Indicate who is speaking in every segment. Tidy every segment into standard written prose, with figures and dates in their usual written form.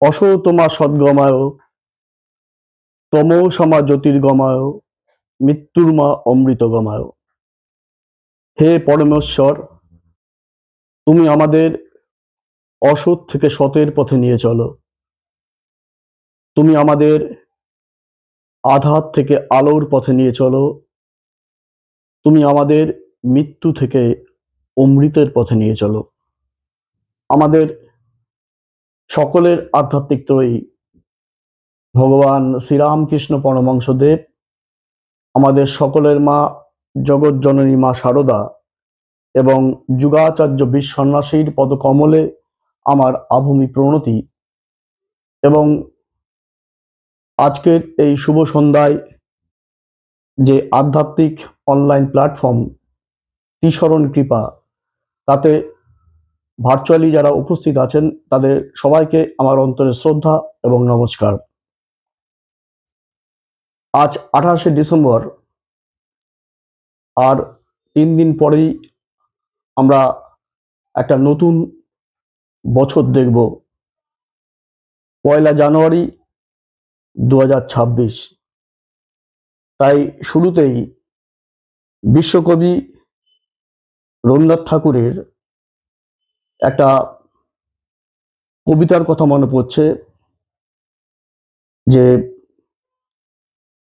Speaker 1: অসতমা সদ্গমায়, তমোসমা জ্যোতির্গময়, মৃত্যুর্মা অমৃতগময়। হে পরমেশ্বর, তুমি আমাদের অসৎ থেকে সতের পথে নিয়ে চলো। তুমি আমাদের আঁধার থেকে আলোর পথে নিয়ে চলো। তুমি আমাদের মৃত্যু থেকে অমৃতের পথে নিয়ে চলো। আমাদের সকলের আধ্যাত্মিক ত্রয়ী ভগবান শ্রীরামকৃষ্ণ পরমহংসদেব, আমাদের সকলের মা জগৎ জননী মা শারদা এবং যুগাচার্য বিশ্ব সন্ন্যাসীর পদকমলে আমার আভূমি প্রণতি। এবং আজকের এই শুভ সন্ধ্যায় যে আধ্যাত্মিক অনলাইন প্ল্যাটফর্ম ত্রিশরণ কৃপা, তাতে ভার্চুয়ালি যারা উপস্থিত আছেন তাদের সবাইকে আমার অন্তরের শ্রদ্ধা এবং নমস্কার। আজ 28শে ডিসেম্বর, আর 3 দিন পরেই আমরা একটা নতুন বছর দেখব, 1 জানুয়ারি 2026। তাই শুরুতেই বিশ্বকবি রবীন্দ্রনাথ ঠাকুরের একটা কবিতার কথা মনে পড়ছে, যে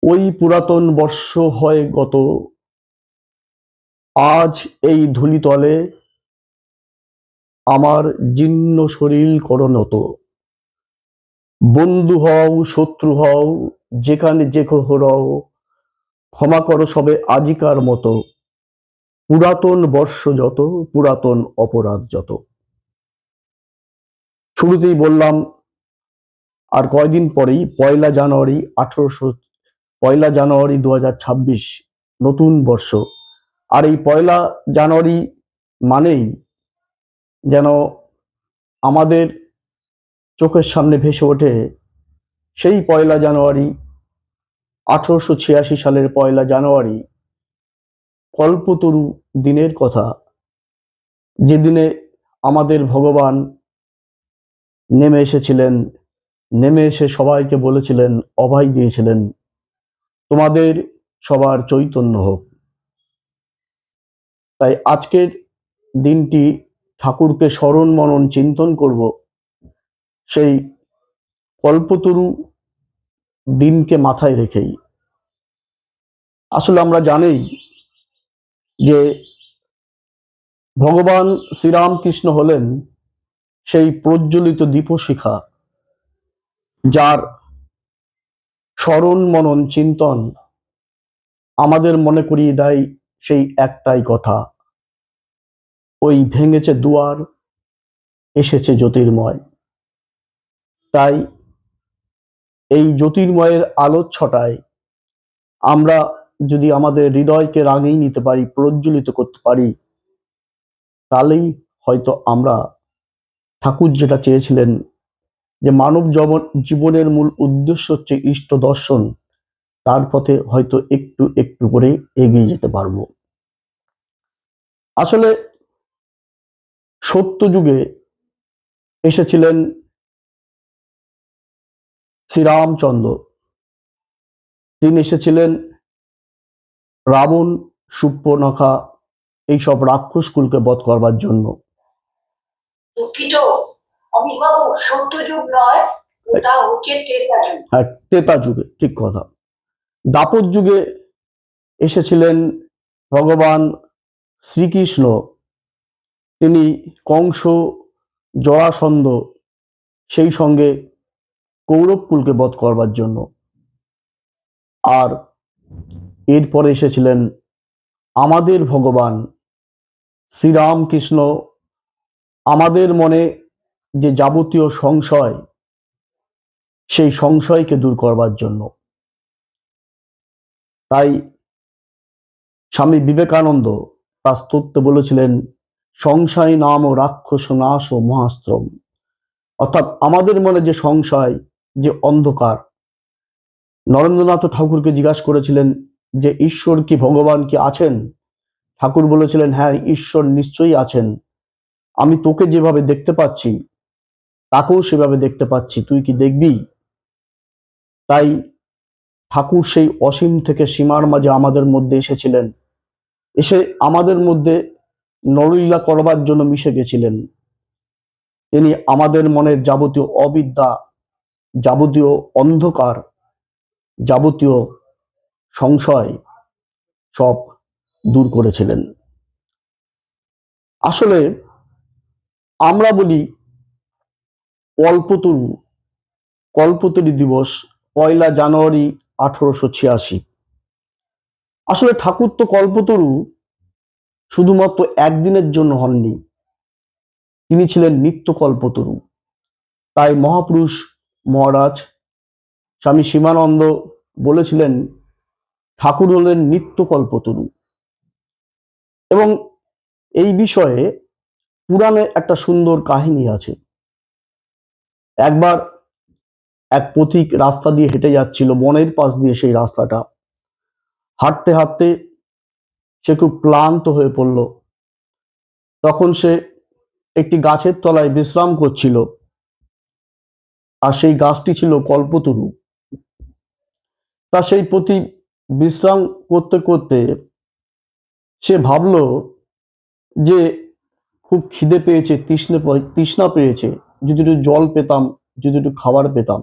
Speaker 1: ওই পুরাতন বর্ষ হয় গত, আজ এই ধূলিতলে আমার জীর্ণ শরীর করো নত। বন্ধু হও শত্রু হও যেখানে যে হও, ক্ষমা করো সবে আজিকার মতো। পুরাতন বর্ষ যত, পুরাতন অপরাধ যত। শুরুতেই বললাম, আর কয়দিন পরেই 1 জানুয়ারি 2026 নতুন বর্ষ। আর এই 1 জানুয়ারি মানেই যেন আমাদের চোখের সামনে ভেসে ওঠে সেই 1 জানুয়ারি 1886 সালের 1 জানুয়ারি, কল্পতরু দিনের কথা, যেদিনে আমাদের ভগবান নেমে এসেছিলেন, নেমে এসে সবাইকে বলেছিলেন, অভয় দিয়েছিলেন, তোমাদের সবার চৈতন্য হোক। তাই আজকের দিনটি ঠাকুরকে স্মরণ মনন চিন্তন করব সেই কল্পতরু দিনকে মাথায় রেখেই। আসলে আমরা জানি যে ভগবান শ্রীরামকৃষ্ণ হলেন সেই প্রজ্বলিত দীপশিখা, যার স্মরণ মনন চিন্তন আমাদের মনে করিয়ে দেয় সেই একটাই কথা, ওই ভেঙেছে দুয়ার, এসেছে জ্যোতির্ময়। তাই এই জ্যোতির্ময়ের আলোর ছটায় আমরা যদি আমাদের হৃদয়কে রাঙিয়ে নিতে পারি, প্রজ্বলিত করতে পারি, তাহলেই হয়তো আমরা ঠাকুর যেটা চেয়েছিলেন, যে মানব জীবনের মূল উদ্দেশ্য হচ্ছে ইষ্ট দর্শন, তার পথে হয়তো একটু একটু করে এগিয়ে যেতে পারবো। আসলে সত্য যুগে এসেছিলেন শ্রীরামচন্দ্র। তিনি এসেছিলেন রাবণ, সুর্পনখা এইসব রাক্ষসকুলকে বধ করবার জন্য। হ্যাঁ, ত্রেতা যুগে, ঠিক কথা। দ্বাপর যুগে এসেছিলেন ভগবান শ্রীকৃষ্ণ। তিনি কংস, জরাসন্ধ, সেই সঙ্গে কৌরবকুলকে বধ করবার জন্য। আর এরপরে এসেছিলেন আমাদের ভগবান শ্রীরামকৃষ্ণ, আমাদের মনে যে যাবতীয় সংশয়, সেই সংশয়কে দূর করবার জন্য। তাই স্বামী বিবেকানন্দ তার স্তোত্রে বলেছিলেন, সংশয় নাম রাক্ষস নাশ ও মহাস্ত্রম। অর্থাৎ আমাদের মনে যে সংশয়, যে অন্ধকার। নরেন্দ্রনাথ ঠাকুরকে জিজ্ঞাসা করেছিলেন যে ঈশ্বর কি, ভগবান কি আছেন? ঠাকুর বলেছিলেন, হ্যাঁ, ঈশ্বর নিশ্চয়ই আছেন। আমি তোকে যেভাবে দেখতে পাচ্ছি, তাকেও সেভাবে দেখতে পাচ্ছি, তুই কি দেখবি? তাই ঠাকুর সেই অসীম থেকে সীমার মাঝে আমাদের মধ্যে এসেছিলেন, এসে আমাদের মধ্যে নরলীলা করবার জন্য মিশে গেছিলেন। তিনি আমাদের মনের যাবতীয় অবিদ্যা, যাবতীয় অন্ধকার, যাবতীয় সংশয় সব দূর করেছিলেন। আসলে আমরা বলি কল্পতরু, কল্পতরু দিবস 1 জানুয়ারি 1886। আসলে ঠাকুর তো কল্পতরু শুধুমাত্র একদিনের জন্য হননি, তিনি ছিলেন নিত্য কল্পতরু। তাই মহাপুরুষ মহারাজ স্বামী সীমানন্দ বলেছিলেন ঠাকুর হলেন নিত্য কল্পতরু। এবং এই বিষয়ে পুরাণে একটা সুন্দর কাহিনী আছে। একবার এক পথিক রাস্তা দিয়ে হেঁটে যাচ্ছিল, বনের পাশ দিয়ে সেই রাস্তাটা। হাঁটতে হাঁটতে সে খুব ক্লান্ত হয়ে পড়ল। তখন সে একটি গাছের তলায় বিশ্রাম করছিল, আর সেই গাছটি ছিল কল্পতরু। তা সেই পথিক বিশ্রাম করতে করতে সে ভাবল যে খুব খিদে পেয়েছে, তৃষ্ণা পেয়েছে, যদি একটু জল পেতাম, যদি একটু খাবার পেতাম।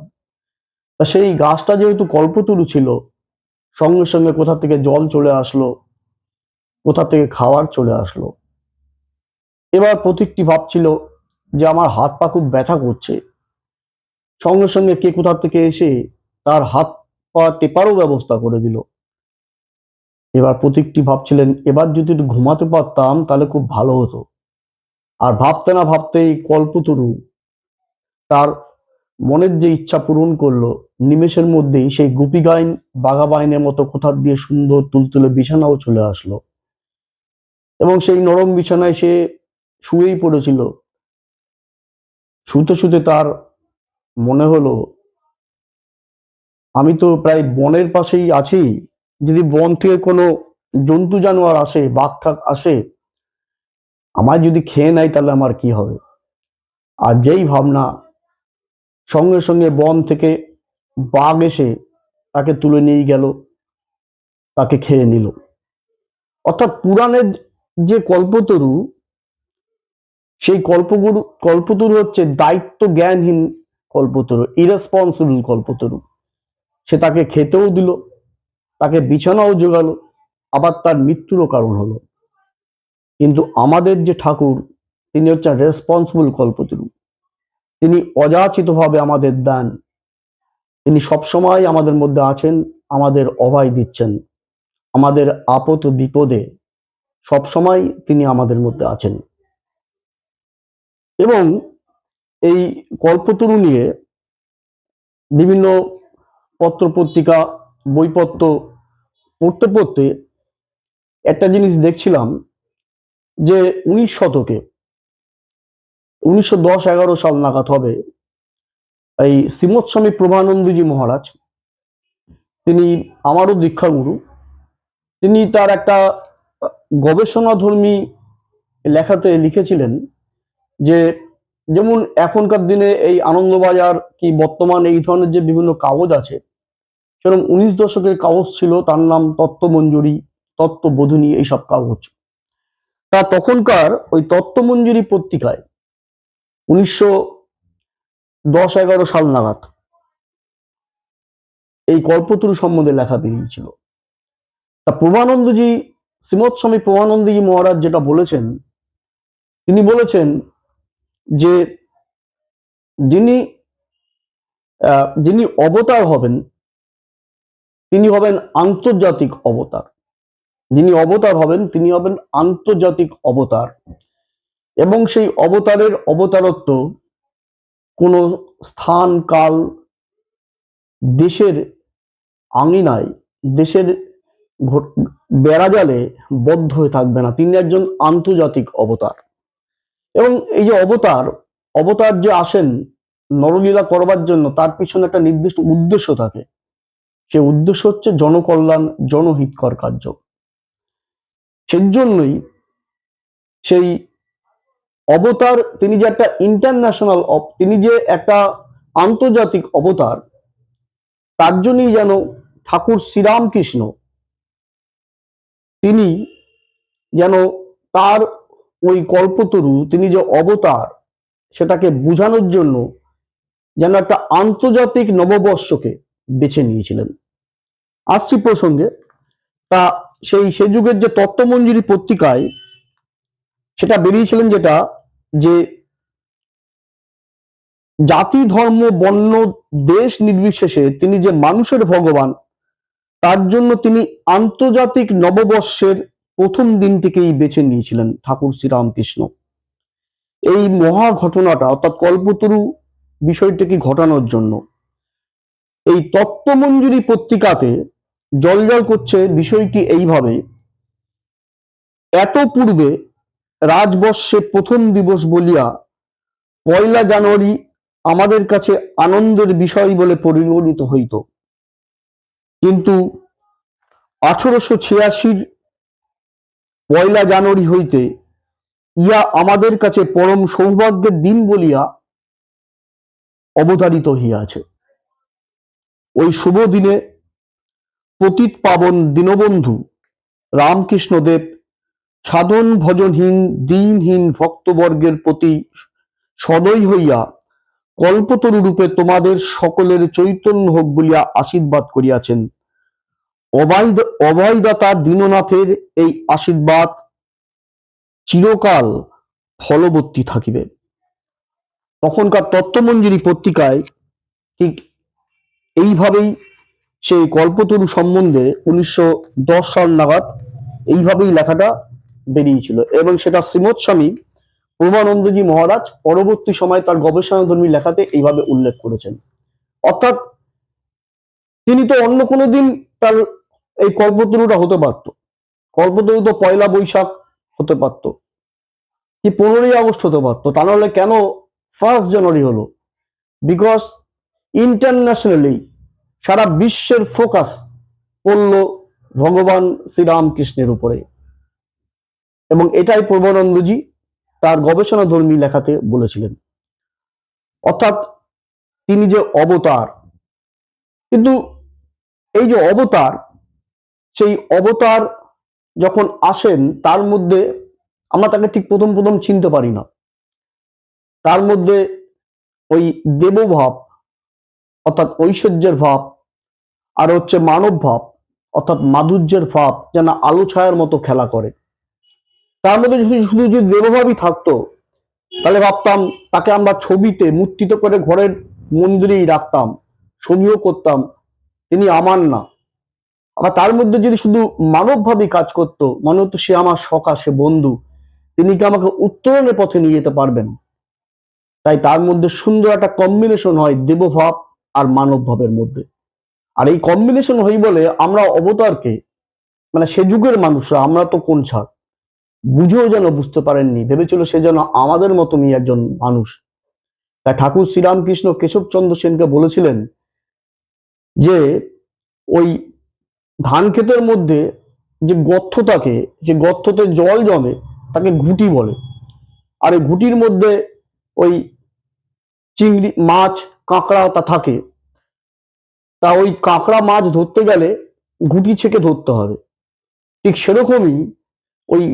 Speaker 1: তা সেই গাছটা যেহেতু কল্পতরু ছিল, সঙ্গে সঙ্গে কোথা থেকে জল চলে আসলো, কোথা থেকে খাবার চলে আসলো। এবার পথিকটি ভাবছিল যে আমার হাত পা খুব ব্যথা করছে, সঙ্গে সঙ্গে কে কোথা থেকে এসে তার হাত পা টেপারও ব্যবস্থা করে দিল। এবার পথিকটি ভাবছিলেন এবার যদি একটু ঘুমাতে পারতাম তাহলে খুব ভালো হতো। আর ভাবতে না ভাবতেই কল্পতরু তার মনের যে ইচ্ছা পূরণ করলো, নিমেষের মধ্যেই সেই গুপি গাইন বাঘা বাইনের মতো কোথা দিয়ে সুন্দর তুলতুলে বিছানাও চলে আসলো, এবং সেই নরম বিছানায় সে শুয়েই পড়েছিল। শুতে শুতে তার মনে হলো আমি তো প্রায় বনের পাশেই আছি, যদি বন থেকে কোনো জন্তু জানোয়ার আসে, বাঘ ঠাক আসে, আমায় যদি খেয়ে নেয় তাহলে আমার কি হবে। আর যেই ভাবনা, সঙ্গে সঙ্গে বন থেকে বাঘ এসে তাকে তুলে নিয়ে গেল, তাকে খেয়ে নিল। অর্থাৎ পুরাণের যে কল্পতরু, সেই কল্পতরু হচ্ছে দায়িত্ব জ্ঞানহীন কল্পতরু, ইরেসপন্সিবল কল্পতরু। সে তাকে খেতেও দিল, তাকে বিছানাও জোগালো, আবার তার মৃত্যুরও কারণ হলো। কিন্তু আমাদের যে ঠাকুর, তিনি হচ্ছেন রেসপন্সিবল কল্পতরু। তিনি অযাচিতভাবে আমাদের দেন, তিনি সবসময় আমাদের মধ্যে আছেন, আমাদের অভয় দিচ্ছেন, আমাদের আপদ বিপদে সবসময় তিনি আমাদের মধ্যে আছেন। এবং এই কল্পতরু নিয়ে বিভিন্ন পত্রপত্রিকা, বইপত্র পড়তে পড়তে একটা জিনিস দেখছিলাম যে 19 শতকে, 1910-11 সাল নাগাদ হবে, এই শ্রীমৎ স্বামী প্রভানন্দজি মহারাজ, তিনি আমারও দীক্ষাগুরু, তিনি তার একটা গবেষণাধর্মী লেখাতে লিখেছিলেন যে যেমন এখনকার দিনে এই আনন্দবাজার কি বর্তমান এই ধরনের যে বিভিন্ন কাগজ আছে, সেরকম 19 দশকের কাগজ ছিল, তার নাম তত্ত্বমঞ্জুরি, তত্ত্ববোধিনী, এইসব কাগজ। তা তখনকার ওই তত্ত্বমঞ্জুরি পত্রিকায় 1910-11 সাল নাগাদ এই কল্পতরু সম্বন্ধে লেখা বেরিয়েছিল। তা প্রভানন্দজি, শ্রীমৎ স্বামী প্রভানন্দজি মহারাজ যেটা বলেছেন, তিনি বলেছেন যে যিনি যিনি অবতার হবেন, তিনি হবেন আন্তর্জাতিক অবতার। যিনি অবতার হবেন তিনি হবেন আন্তর্জাতিক অবতার, এবং সেই অবতারের অবতারত্ব কোনো স্থান কাল, দেশের আঙিনায়, দেশের বেড়াজালে বদ্ধ হয়ে থাকবে না। তিনি একজন আন্তর্জাতিক অবতার। এবং এই যে অবতার, অবতার যে আসেন নরলীলা করবার জন্য, তার পিছনে একটা নির্দিষ্ট উদ্দেশ্য থাকে। সে উদ্দেশ্য হচ্ছে জনকল্যাণ, জনহিতকর কার্য। সেই জন্যই সেই অবতার, তিনি যে একটা ইন্টারন্যাশনাল, তিনি যে একটা আন্তর্জাতিক অবতার, তার জন্যই যেন ঠাকুর শ্রীরামকৃষ্ণ তিনি যেন তার ওই কল্পতরু, তিনি যে অবতার, সেটাকে বোঝানোর জন্য যেন একটা আন্তর্জাতিক নববর্ষকে বেছে নিয়েছিলেন। আসছি প্রসঙ্গে, তা সে যুগের যে তত্ত্বমঞ্জুরি পত্রিকায় সেটা বেরিয়েছিলেন, যেটা যে জাতি ধর্ম বর্ণ দেশ নির্বিশেষে তিনি যে মানুষের ভগবান, তার জন্য তিনি আন্তর্জাতিক নববর্ষের প্রথম দিনটিকেই বেছে নিয়েছিলেন ঠাকুর শ্রীরামকৃষ্ণ। এই মহা ঘটনাটা অর্থাৎ কল্পতরু বিষয়টিকে ঘটানোর জন্য এই তত্ত্বমঞ্জুরি পত্রিকাতে জলজল করছে বিষয়টি এইভাবে: এত পূর্বে রাজবর্ষে প্রথম দিবস বলিয়া 1 জানুয়ারি আমাদের কাছে আনন্দের বিষয় বলে পরিগণিত হইত, কিন্তু 1886 1 জানুয়ারি হইতে ইয়া আমাদের কাছে পরম সৌভাগ্যের দিন বলিয়া অবতারিত হইয়াছে। ওই শুভ দিনে পতিত পাবন দীনবন্ধু রামকৃষ্ণদেব সাধন ভজনহীন দীনহীন ভক্তবর্গের প্রতি সদয় হইয়া কল্পতরু রূপে তোমাদের সকলের চৈতন্য হোক বলিয়া আশীর্বাদ করিয়াছেন। অভয়দাতা দীননাথের এই আশীর্বাদ চিরকাল ফলবর্তী থাকিবে। তখনকার তত্ত্বমঞ্জুরি পত্রিকায় ঠিক এইভাবেই সেই কল্পতরু সম্বন্ধে 1910 সাল নাগাদ এইভাবেই লেখাটা বেরিয়েছিল, এবং সেটা শ্রীমৎ স্বামী প্রভানন্দজি মহারাজ পরবর্তী সময় তার গবেষণাধর্মী লেখাতে এইভাবে উল্লেখ করেছেন। অর্থাৎ তিনি তো অন্য কোনো দিন তার এই কল্পতরুটা হতে পারত, কল্পতরু তো 1 বৈশাখ হতে পারত, কি 15ই আগস্ট হতে পারত, তা নাহলে কেন 1 জানুয়ারি হলো? বিকজ ইন্টারন্যাশনালি সারা বিশ্বের ফোকাস পড়ল ভগবান শ্রীরামকৃষ্ণের উপরে, এবং এটাই প্রভানন্দজি তার গবেষণাধর্মী লেখাতে বলেছিলেন। অর্থাৎ তিনি যে অবতার, কিন্তু এই যে অবতার, সেই অবতার যখন আসেন তার মধ্যে আমরা তাকে ঠিক প্রথম প্রথম চিনতে পারি না। তার মধ্যে ওই দেবভাব অর্থাৎ ঐশ্বর্যের ভাব, আর হচ্ছে মানব ভাব অর্থাৎ মাধুর্যের ভাব যেন আলো ছায়ার মতো খেলা করে। তার মধ্যে শুধু যদি দেবভাবই থাকতো তাহলে ভাবতাম তাকে আমরা ছবিতে মূর্তিত করে ঘরের মন্দিরেই রাখতাম, ছবিও করতাম, তিনি আমার না। আবার তার মধ্যে যদি শুধু মানবভাবেই কাজ করতো, মনে হতো সে আমার সখা, সে বন্ধু, তিনি কি আমাকে উত্তরণের পথে নিয়ে যেতে পারবেন। তাই তার মধ্যে সুন্দর একটা কম্বিনেশন হয় দেবভাব আর মানব ভাবের মধ্যে। আর এই কম্বিনেশন হই বলে আমরা অবতারকে, মানে সে যুগের মানুষরা, আমরা তো কোন ছাড়, বুঝেও যেন বুঝতে পারেননি, ভেবেছিল সে যেন আমাদের মতনই একজন মানুষ। তাই ঠাকুর শ্রীরামকৃষ্ণ কেশবচন্দ্র সেনকে বলেছিলেন যে ওই ধান ক্ষেতের মধ্যে যে গর্ত থাকে, যে গর্ততে জল জমে তাকে ঘুঁটি বলে, আর এই ঘুঁটির মধ্যে ওই চিংড়ি মাছ কাঁকড়া তা থাকে। তা ওই কাঁকড়া মাছ ধরতে গেলে ঘুঁটি ছেঁকে ধরতে হবে। ঠিক সেরকমই ওই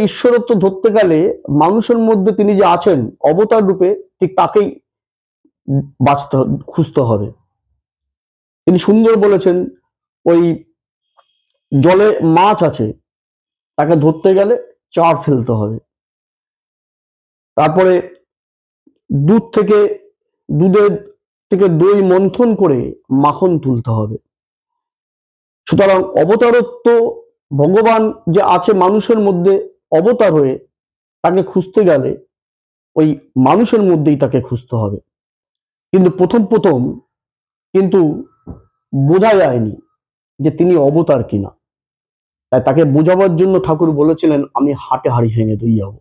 Speaker 1: ঈশ্বরত্ব ধরতে গেলে মানুষের মধ্যে তিনি যে আছেন অবতার রূপে, ঠিক তাকেই খুঁজতে হবে। তিনি সুন্দর বলেছেন, ওই জলে মাছ আছে, তাকে ধরতে গেলে চার ফেলতে হবে। তারপরে দুধের থেকে দই মন্থন করে মাখন তুলতে হবে। সুতরাং অবতারত্ব, ভগবান যে আছে মানুষের মধ্যে অবতার হয়ে, তাকে খুঁজতে গেলে ওই মানুষের মধ্যেই তাকে খুঁজতে হবে। কিন্তু প্রথম কিন্তু বোঝা যায়নি যে তিনি অবতার কিনা। তাই তাকে বোঝাবার জন্য ঠাকুর বলেছিলেন, আমি হাটে হাড়ি ভেঙে দই যাব।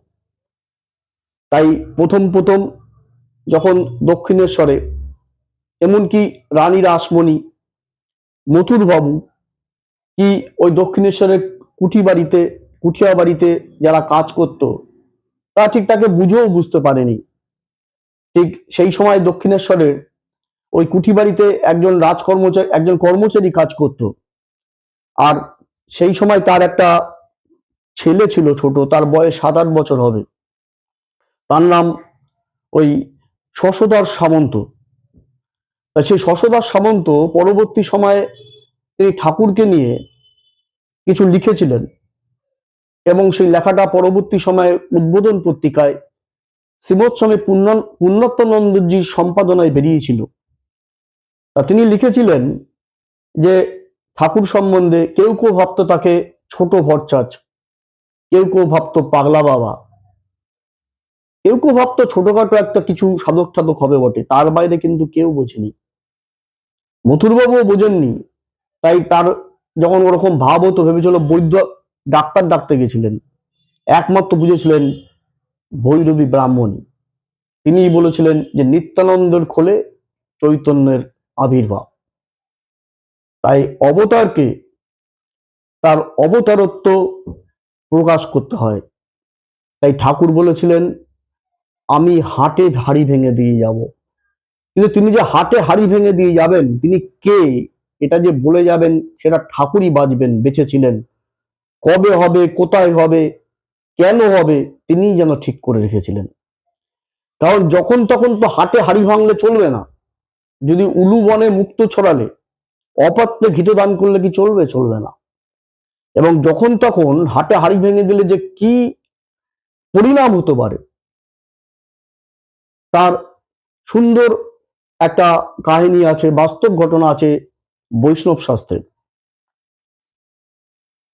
Speaker 1: তাই প্রথম যখন দক্ষিণেশ্বরে, এমনকি রানী রাসমণি, মথুর বাবু, কি ওই দক্ষিণেশ্বরের কুঠিয়া বাড়িতে যারা কাজ করত, তা ঠিক তাকে বুঝেও বুঝতে পারেনি। ঠিক সেই সময় দক্ষিণেশ্বরের ওই কুঠি বাড়িতে একজন কর্মচারী কাজ করত। আর সেই সময় তার একটা ছেলে ছিল ছোট, তার বয়স 7-8 বছর হবে। তার নাম ওই শশধর সামন্ত। সেই শশধর সামন্ত পরবর্তী সময়ে তিনি ঠাকুরকে নিয়ে কিছু লিখেছিলেন এবং সেই লেখাটা পরবর্তী সময়ে উদ্বোধন পত্রিকায় শ্রীমৎ স্বামী পুণ্যাত্মানন্দজির সম্পাদনায় বেরিয়েছিল। তা তিনি লিখেছিলেন যে ঠাকুর সম্বন্ধে কেউ কেউ ভাবত তাকে ছোট ভরচাচ, কেউ কেউ ভাবত পাগলা বাবা, কেউ কেউ ভাবত ছোটখাটো একটা কিছু সাধক ঠাধক হবে বটে, তার বাইরে কিন্তু কেউ বোঝেনি। মথুরবাবুও বোঝেননি। তাই তার যখন ওরকম ভাব হতো ভেবেছিল বৈদ্য ডাক্তার ডাকতে গেছিলেন, একমাত্র বুঝেছিলেন ভৈরবী ব্রাহ্মণী। তিনিই বলেছিলেন যে নিত্যানন্দের খোলে চৈতন্যের আবির্ভাব। তাই অবতারকে তার অবতারত্ব প্রকাশ করতে হয়। তাই ঠাকুর বলেছিলেন আমি হাটে হাড়ি ভেঙে দিয়ে যাব। কিন্তু তিনি যে হাটে হাড়ি ভেঙে দিয়ে যাবেন, তিনি কে এটা যে বলে যাবেন সেটা ঠাকুরই বাজবেন, বেঁচেছিলেন। কবে হবে, কোথায় হবে, কেন হবে, তিনিই যেন ঠিক করে রেখেছিলেন। কারণ যখন তখন তো হাটে হাড়ি ভাঙলে চলবে না। যদি উলু বনে মুক্ত ছড়ালে, অপাত্রে ঘিতে দান করলে কি চলবে? চলবে না। এবং যখন তখন হাটে হাড়ি ভেঙে দিলে যে কি পরিণাম হতে পারে তার সুন্দর একটা কাহিনী আছে, বাস্তব ঘটনা আছে বৈষ্ণব শাস্ত্রে।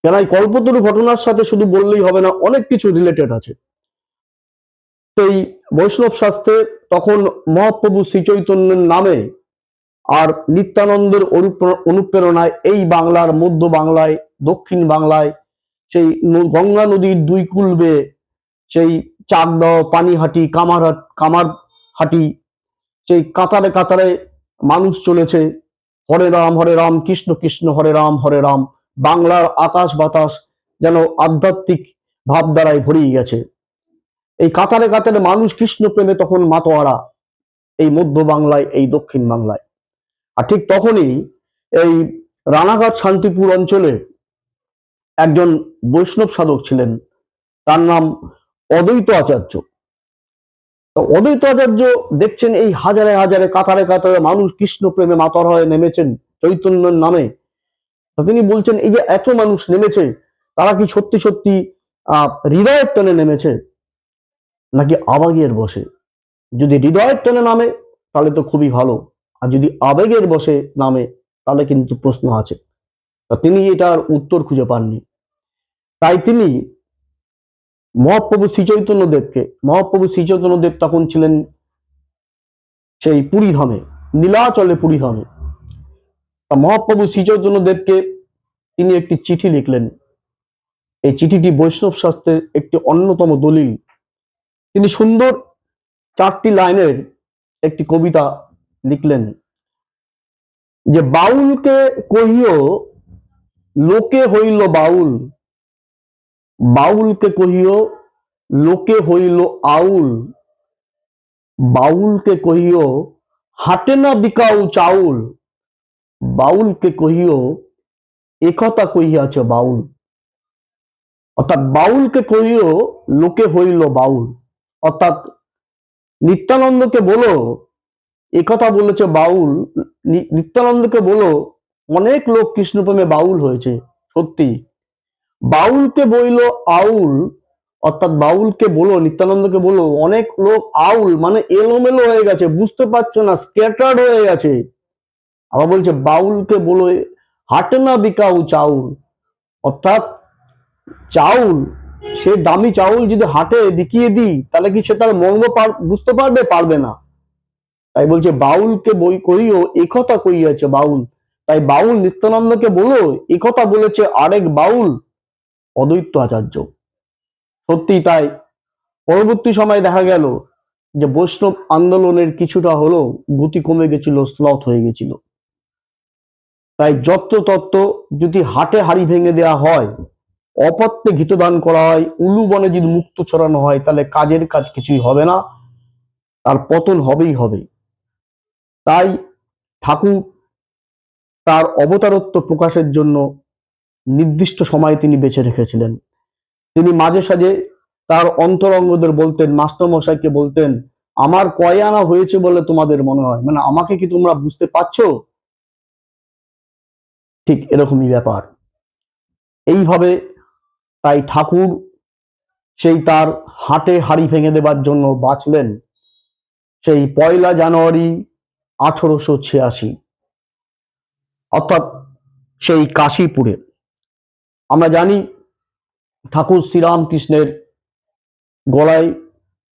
Speaker 1: কেন এই কল্পতরু ঘটনার সাথে শুধু বললেই হবে না, অনেক কিছু রিলেটেড আছে। এই বৈষ্ণব শাস্ত্রে তখন মহাপ্রভু শ্রী চৈতন্যের নামে আর নিত্যানন্দের অনুপ্রেরণায় এই বাংলার, মধ্য বাংলায়, দক্ষিণ বাংলায় সেই গঙ্গা নদীর দুই কূল বেয়ে সেই চাকদাহ, পানিহাটি, কামারহাটি, সেই কাতারে কাতারে মানুষ চলেছে। হরে রাম কৃষ্ণ কৃষ্ণ হরে রাম। বাংলার আকাশ বাতাস যেন আধ্যাত্মিক ভাব দ্বারায় ভরিয়ে গেছে। এই কাতারে কাতারে মানুষ কৃষ্ণ প্রেমে তখন মাতোয়ারা এই মধ্য বাংলায়, এই দক্ষিণ বাংলায়। আর ঠিক তখনই এই রানাঘাট শান্তিপুর অঞ্চলে একজন বৈষ্ণব সাধক ছিলেন, তার নাম অদ্বৈত আচার্য। তো অদ্বৈত আচার্য দেখছেন এই হাজারে হাজারে কাতারে কাতারে মানুষ কৃষ্ণ প্রেমে মাতর হয়ে নেমেছেন চৈতন্যের নামে। তো তিনি বলছেন এই যে এত মানুষ নেমেছে, তারা কি সত্যি সত্যি হৃদয়ের টানে নেমেছে নাকি আবেগের বশে? যদি হৃদয়ের টানে নামে তাহলে তো খুবই ভালো, আর যদি আবেগের বশে নামে তাহলে কিন্তু প্রশ্ন আছে। তা তিনি এটার উত্তর খুঁজে পাননি। তাই তিনি মহাপ্রভু শ্রী চৈতন্য দেব তখন ছিলেন সেই পুরী ধামে, নীলাচলে পুরী ধামে। তা মহাপ্রভু শ্রী চৈতন্য দেবকে তিনি একটি চিঠি লিখলেন। এই চিঠিটি বৈষ্ণব শাস্ত্রের একটি অন্যতম দলিল। তিনি সুন্দর 4টি লাইনের একটি কবিতা লিখলেন যে বাউলকে কহিও লোকে হইল বাউল, বাউলকে কহিও লোকে হইল আউল, বাউলকে কহিও হাটে না বিকাউ চাউল, বাউলকে কহিও একথা কহিয়াছে বাউল। অর্থাৎ বাউলকে কহিও লোকে হইল বাউল, অর্থাৎ নিত্যানন্দকে বলো একথা বলেছে বাউল। নিত্যানন্দকে বলো অনেক লোক কৃষ্ণপ্রেমে বাউল হয়েছে। সত্যি বাউলকে বইল আউল, অর্থাৎ বাউলকে বলো, নিত্যানন্দকে বলো অনেক লোক আউল মানে এলোমেলো হয়ে গেছে, বুঝতে পারছে না, স্ক্যাটার্ড হয়ে গেছে। আবার বলছে বাউলকে বলো হাটে না বিকাউ চাউল, অর্থাৎ চাউল, সে দামি চাউল যদি হাটে বিকিয়ে দিই তাহলে কি সে তার মর্ম বুঝতে পারবে? পারবে না। তাই বলছে বাউলকে বই কহিও একথা কইয়াছে বাউল। তাই বাউল নিত্যানন্দকে বলো একথা বলেছে আরেক বাউল অদ্বৈত আচার্য। সত্যি তাই পরবর্তী সময় দেখা গেল যে বৈষ্ণব আন্দোলনের কিছুটা হলেও গতি কমে গেছিল, স্লথ হয়ে গেছিল। তাই যত্র তত্ত্ব যদি হাটে হাড়ি ভেঙে দেওয়া হয় অপত্যে ঘৃতদান করা হয়, উলু বনে যদি মুক্ত ছড়ানো হয়, তাহলে কাজের কাজ কিছুই হবে না, তার পতন হবেই হবে। তাই ঠাকুর তার অবতারত্ব প্রকাশের জন্য নির্দিষ্ট সময় তিনি বেছে রেখেছিলেন। তিনি মাঝে সাঝে তার অন্তরঙ্গদের বলতেন, মাস্টারমশাইকে বলতেন, আমার কয় আনা হয়েছে বলে তোমাদের মনে হয়, মানে আমাকে কি তোমরা বুঝতে পারছো? ঠিক এরকমই ব্যাপার। এইভাবে তাই ঠাকুর সেই তার হাটে হাড়ি ভেঙে দেবার জন্য বাঁচলেন সেই 1 জানুয়ারি 1886, অর্থাৎ সেই কাশীপুরে। আমরা জানি ঠাকুর শ্রীরামকৃষ্ণের গলায়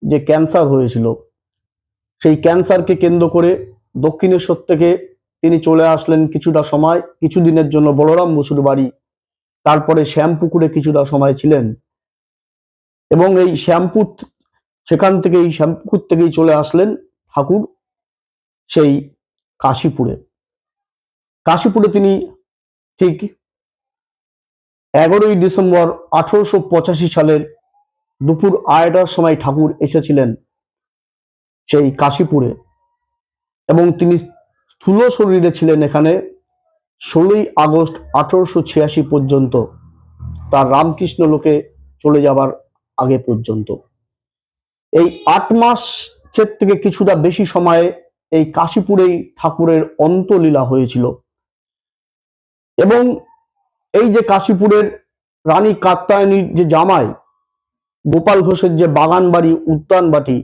Speaker 1: যে ক্যান্সার হয়েছিল, সেই ক্যান্সারকে কেন্দ্র করে দক্ষিণেশ্বর থেকে তিনি চলে আসলেন কিছুটা সময়, কিছুদিনের জন্য বলরাম বসুর বাড়ি, তারপরে শ্যামপুকুরে কিছুটা সময় ছিলেন, এবং এই সেখান থেকে এই শ্যামপুকুর থেকেই চলে আসলেন ঠাকুর সেই কাশীপুরে। কাশীপুরে তিনি ঠিক 11 ডিসেম্বর 1885 সালের দুপুর 2:30টার সময় ঠাকুর এসেছিলেন সেই কাশীপুরে, এবং তিনি স্থূল শরীরে ছিলেন এখানে 16 আগস্ট 1886 পর্যন্ত, তার রামকৃষ্ণ লোকে চলে যাবার আগে পর্যন্ত। এই 8 মাসের থেকে কিছুটা বেশি সময়ে এই কাশীপুরেই ঠাকুরের অন্তলীলা হয়েছিল। এবং এই যে কাশীপুরের রানী কাত্যায়নীর যে জামাই গোপাল ঘোষের যে বাগান বাড়ি, উদ্যান বাটি,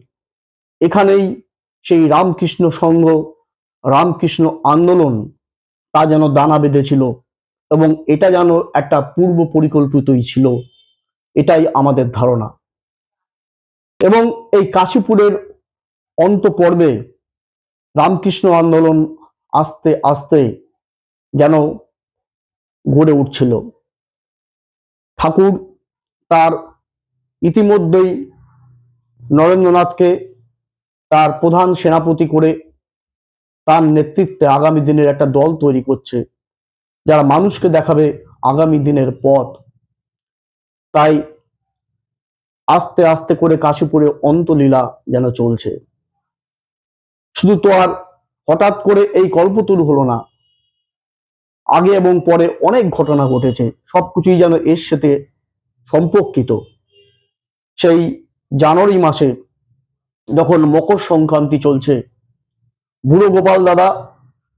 Speaker 1: এখানেই সেই রামকৃষ্ণ সংঘ, রামকৃষ্ণ আন্দোলন তা যেন দানা বেঁধেছিল, এবং এটা যেন একটা পূর্ব পরিকল্পিতই ছিল, এটাই আমাদের ধারণা। এবং এই কাশীপুরের অন্ত পর্বে রামকৃষ্ণ আন্দোলন আস্তে আস্তে যেন গড়ে উঠছিল। ঠাকুর তার ইতিমধ্যেই নরেন্দ্রনাথকে তার প্রধান সেনাপতি করে তার নেতৃত্বে আগামী দিনের একটা দল তৈরি করছে, যারা মানুষকে দেখাবে আগামী দিনের পথ। তাই আস্তে আস্তে করে কাশীপুরে অন্তলীলা যেন চলছে। শুধু তো আর হঠাৎ করে এই কল্পতরু হলো না, আগে এবং পরে অনেক ঘটনা ঘটেছে, সবকিছুই যেন এর সাথে সম্পর্কিত। সেই জানুয়ারি মাসে যখন মকর সংক্রান্তি চলছে, বুড়ো গোপাল দাদা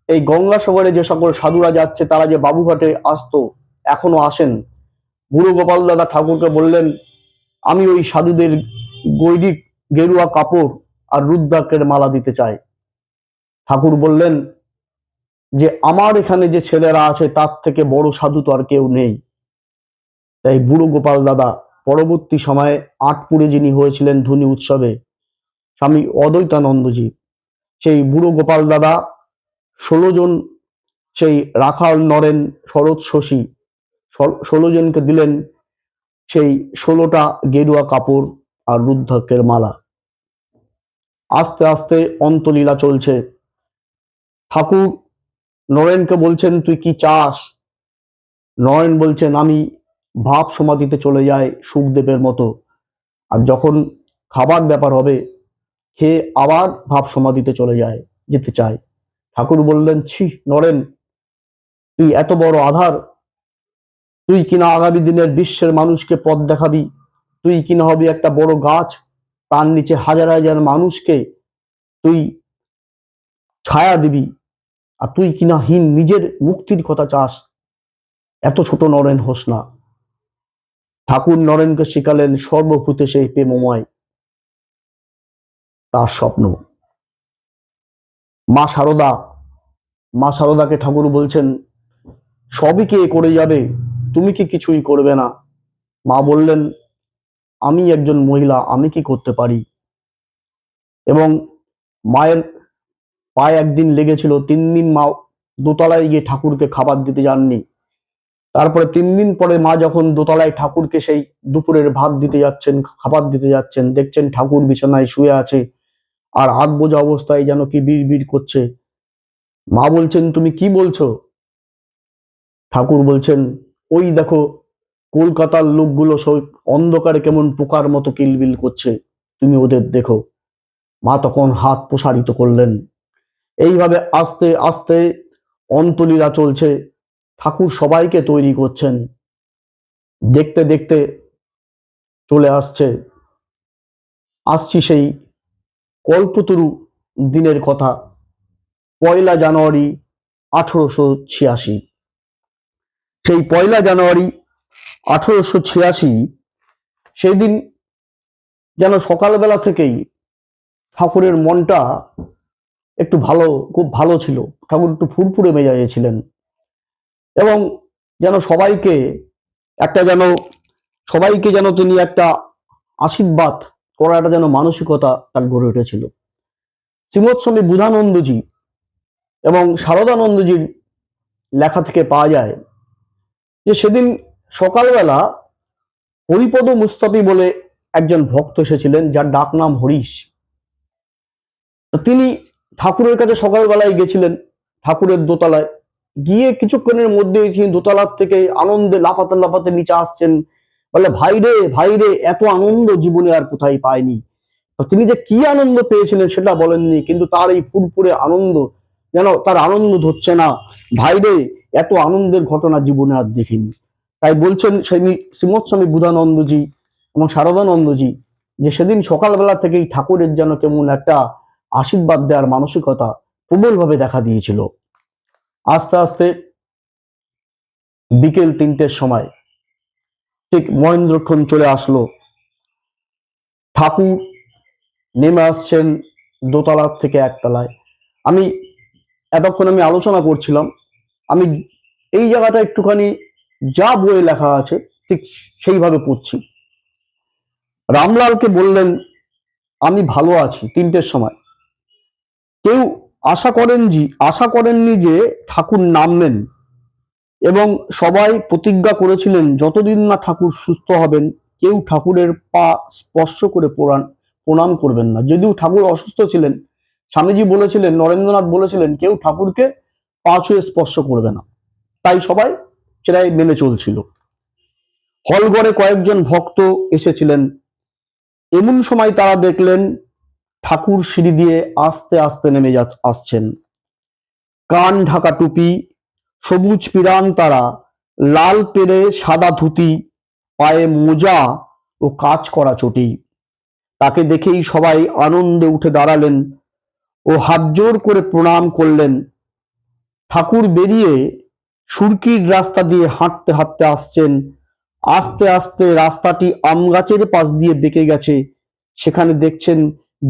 Speaker 1: এই গঙ্গাসাগরে যে সকল সাধুরা যাচ্ছে, তারা যে বাবুঘাটে আসতো, এখনো আসেন, বুড়ো গোপাল দাদা ঠাকুরকে বললেন, আমি ওই সাধুদের গৈরিক গেরুয়া কাপড় আর রুদ্রাক্ষের মালা দিতে চাই। ঠাকুর বললেন যে আমার এখানে যে ছেলেরা আছে তার থেকে বড় সাধু তো আর কেউ নেই। তাই বুড়ো গোপাল দাদা পরবর্তী সময়ে আটপুরে যিনি হয়েছিলেন ধনী উৎসবে, স্বামী অদ্বৈতানন্দজি, সেই বুড়ো গোপাল দাদা 16 জন সেই রাখাল নরেন শরৎ শশী 16 জনকে দিলেন সেই 16টা গেরুয়া কাপড় আর রুদ্রাক্ষের মালা। আস্তে আস্তে অন্তলীলা চলছে। ঠাকুর নরেনকে বলছেন, তুই কি চাস? নরেন বলছেন, আমি ভাব সমাধিতে চলে যাই সুখদেবের মতো, আর যখন খাবার ব্যাপার হবে খেয়ে আবার ভাব সমাধিতে যেতে চায়। ঠাকুর বললেন, ছি নরেন, তুই এত বড় আধার, তুই কিনা আগামী দিনের বিশ্বের মানুষকে পথ দেখাবি, তুই কিনা হবি একটা বড় গাছ, তার নিচে হাজার হাজার মানুষকে তুই ছায়া দিবি, আর তুই কিনা নিজের মুক্তির কথা চাস, এত ছোট নরেন হোস না। ঠাকুর নরেনকে শিখালেন সর্বভূতে সেই প্রেমময়, তার স্বপ্ন। মা সারদাকে ঠাকুর বলছেন, সবই কে করে যাবে, তুমি কি কিছুই করবে না? মা বললেন, আমি একজন মহিলা, আমি কি করতে পারি? এবং মায়ের পায়ে একদিন লেগেছিল, 3 দিন মা দোতলায় গিয়ে ঠাকুরকে খাবার দিতে যাননি। তারপরে 3 দিন পরে মা যখন দোতলায় ঠাকুরকে সেই দুপুরের ভাত দিতে যাচ্ছেন, খাবার দিতে যাচ্ছেন, দেখছেন ঠাকুর বিছানায় শুয়ে আছে আর হাত বোঝা অবস্থায় যেন কি বিড় করছে। মা বলছেন, তুমি কি বলছো? ঠাকুর বলছেন, ওই দেখো কলকাতার লোকগুলো সব অন্ধকারে কেমন পোকার মতো কিলবিল করছে, তুমি ওদের দেখো। মা তখন হাত প্রসারিত করলেন। এইভাবে আস্তে আস্তে অন্তলীলা চলছে, ঠাকুর সবাইকে তৈরি করছেন। দেখতে দেখতে চলে আসছি সেই কল্পতরু দিনের কথা, 1 জানুয়ারি 1886। সেই 1 জানুয়ারি 1886 সেই দিন যেন সকালবেলা থেকেই ঠাকুরের মনটা একটু ভালো, খুব ভালো ছিল। ঠাকুর একটু ফুরফুরে মেজাজে ছিলেন এবং যেন সবাইকে যেন তিনি একটা আশীর্বাদ করাটা যেন মানসিকতা তার গড়ে উঠেছিল। শ্রীমৎ স্বামী বুধানন্দজি এবং শারদানন্দজির লেখা থেকে পাওয়া যায় যে সেদিন সকালবেলা হরিপদ মুস্তাফি বলে একজন ভক্ত এসেছিলেন, যার ডাক নাম হরিশ। তিনি ঠাকুরের কাছে সকালবেলায় গেছিলেন, ঠাকুরের দোতলায় গিয়ে কিছুক্ষণের মধ্যে তিনি দোতলার থেকে আনন্দে লাফাতে লাফাতে নিচে আসছেন। বলে, ভাই রে, এত আনন্দ জীবনে আর কোথায় পায়নি। তিনি যে কি আনন্দ পেয়েছিলেন সেটা বলেননি, কিন্তু তার এই ফুরফুরে আনন্দ যেন তার আনন্দ ধরছে না। ভাই রে, এত আনন্দের ঘটনা জীবনে আর দেখিনি। তাই বলছেন শ্রীমৎ স্বামী বুধানন্দজি এবং শারদানন্দজি যে সেদিন সকালবেলা থেকেই ঠাকুরের যেন কেমন একটা আশীর্বাদ দেওয়ার মানসিকতা প্রবলভাবে দেখা দিয়েছিল। আস্তে আস্তে বিকেল 3টের সময় ঠিক মহেন্দ্রক্ষণ চলে আসলো। ঠাকুর নেমে আসছেন দোতলার থেকে একতলায়। এতক্ষণ আমি আলোচনা করছিলাম, আমি এই জায়গাটা একটুখানি যা বইয়ে লেখা আছে ঠিক সেইভাবে পড়ছি। রামলালকে বললেন, আমি ভালো আছি 3টের সময়। কেউ আশা করেননি যে ঠাকুর নামবেন এবং সবাই প্রতিজ্ঞা করেছিলেন যতদিন না ঠাকুর সুস্থ হবেন কেউ ঠাকুরের পা স্পর্শ করে প্রণাম করবেন না। যদিও ঠাকুর অসুস্থ ছিলেন, স্বামীজি বলেছিলেন, নরেন্দ্রনাথ বলেছিলেন কেউ ঠাকুরকে পা ছুঁয়ে স্পর্শ করবে না, তাই সবাই সেটাই মেনে চলছিল। হলঘরে কয়েকজন ভক্ত এসেছিলেন। এমন সময় তারা দেখলেন ঠাকুর সিঁড়ি দিয়ে আস্তে আস্তে নেমে আসছেন। কান ঢাকা টুপি, সবুজ পিরান তারা, লাল পেরে সাদা ধুতি, পায়ে মোজা ও কাজ করা চটি। তাকে দেখেই সবাই আনন্দে উঠে দাঁড়ালেন ও হাত জোর করে প্রণাম করলেন। ঠাকুর বেরিয়ে সুরকির রাস্তা দিয়ে হাঁটতে হাঁটতে আসছেন। আস্তে আস্তে রাস্তাটি আম গাছের পাশ দিয়ে বেঁকে গেছে। সেখানে দেখছেন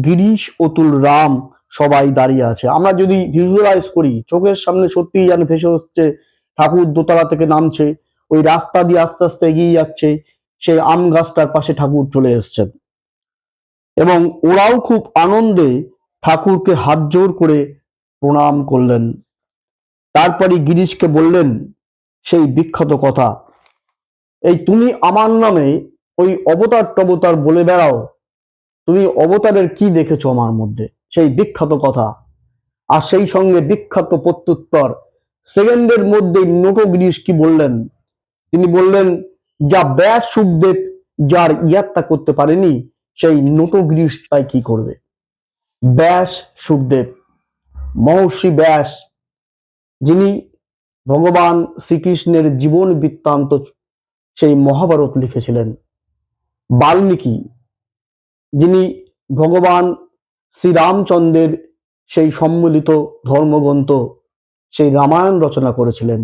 Speaker 1: গিরিশ, অতুল, রাম সবাই দাঁড়িয়ে আছে। আমরা যদি ভিজুয়ালাইজ করি, চোখের সামনে সত্যিই যেন ভেসে হচ্ছে ঠাকুর দোতলা থেকে নামছে, ওই রাস্তা দিয়ে আস্তে আস্তে এগিয়ে যাচ্ছে, সেই আম গাছটার পাশে ঠাকুর চলে এসছেন এবং ওরাও খুব আনন্দে ঠাকুরকে হাত জোর করে প্রণাম করলেন। তারপরে গিরিশকে বললেন সেই বিখ্যাত কথা, এই তুমি আমার নামে ওই অবতার টবতার বলে বেড়াও, তুমি অবতারের কি দেখেছো আমার মধ্যে? সেই বিখ্যাত কথা। আর সেই সঙ্গে বিখ্যাত প্রত্যুত্তর। সেকেন্ডের মধ্যে নোটো গিরিশ কি বললেন? তিনি বললেন, যা ব্যাস সুখদেব যার ইয়াত্তা করতে পারেনি সেই নোটো গিরিশ তাই কি করবে। ব্যাস সুখদেব, মহর্ষি ব্যাস, যিনি ভগবান শ্রীকৃষ্ণের জীবন বৃত্তান্ত সেই মহাভারত লিখেছিলেন। বাল্মীকি, যিনি ভগবান শ্রীরামচন্দ্রের সেই সম্মিলিত ধর্মগ্রন্থ সেই রামায়ণ রচনা করেছিলেন।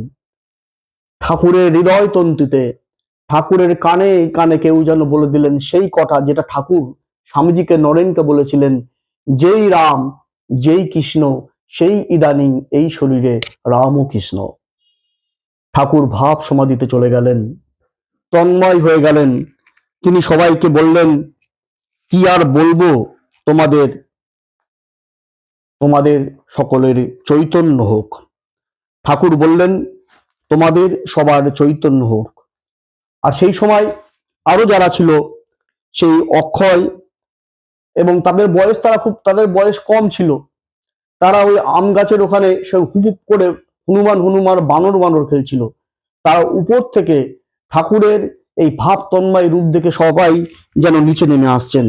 Speaker 1: ঠাকুরের হৃদয় তন্তুতে, ঠাকুরের কানে কানে কেউ যেন বলে দিলেন সেই কথা যেটা ঠাকুর স্বামীজিকে নরেনকে বলেছিলেন, যেই রাম যেই কৃষ্ণ সেই ইদানিং এই শরীরে রাম ও কৃষ্ণ। ঠাকুর ভাব সমাধিতে চলে গেলেন, তন্ময় হয়ে গেলেন। তিনি সবাইকে বললেন, কি আর বলবো, তোমাদের তোমাদের সকলের চৈতন্য হোক। ঠাকুর বললেন, তোমাদের সবার চৈতন্য হোক। আর সেই সময় আরো যারা ছিল, সেই অক্ষয় এবং তাদের বয়স কম ছিল, তারা ওই আম গাছের ওখানে সে হুপুপ করে হনুমান বানর খেলছিল। তারা উপর থেকে ঠাকুরের এই ভাব তন্ময় রূপ দেখে সবাই যেন নিচে নেমে আসছেন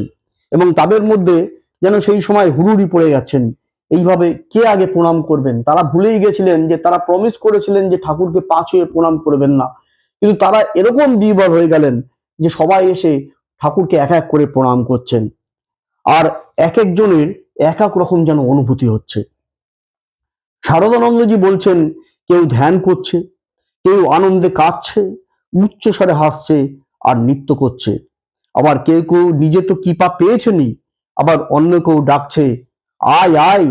Speaker 1: এবং তাদের মধ্যে যেন সেই সময় হুড়ুড়ি পড়ে যাচ্ছেন। এইভাবে কে আগে প্রণাম করবেন? তারা ভুলেই গেছিলেন যে তারা প্রমিস করেছিলেন যে ঠাকুরকে পা ছুঁয়ে প্রণাম করবেন না, কিন্তু তারা এরকম বিভোর হয়ে গেলেন যে সবাই এসে ঠাকুরকে এক এক করে প্রণাম করছেন। আর এক একজনের এক এক রকম যেন অনুভূতি হচ্ছে। শারদানন্দজি বলছেন, কেউ ধ্যান করছে, কেউ আনন্দে কাঁদছে, উচ্চস্বরে হাসছে আর নৃত্য করছে। আবার কেউ কেউ নিজে তো কৃপা পেয়েছেনই, আবার অন্য কেউ ডাকছে, আয় আয়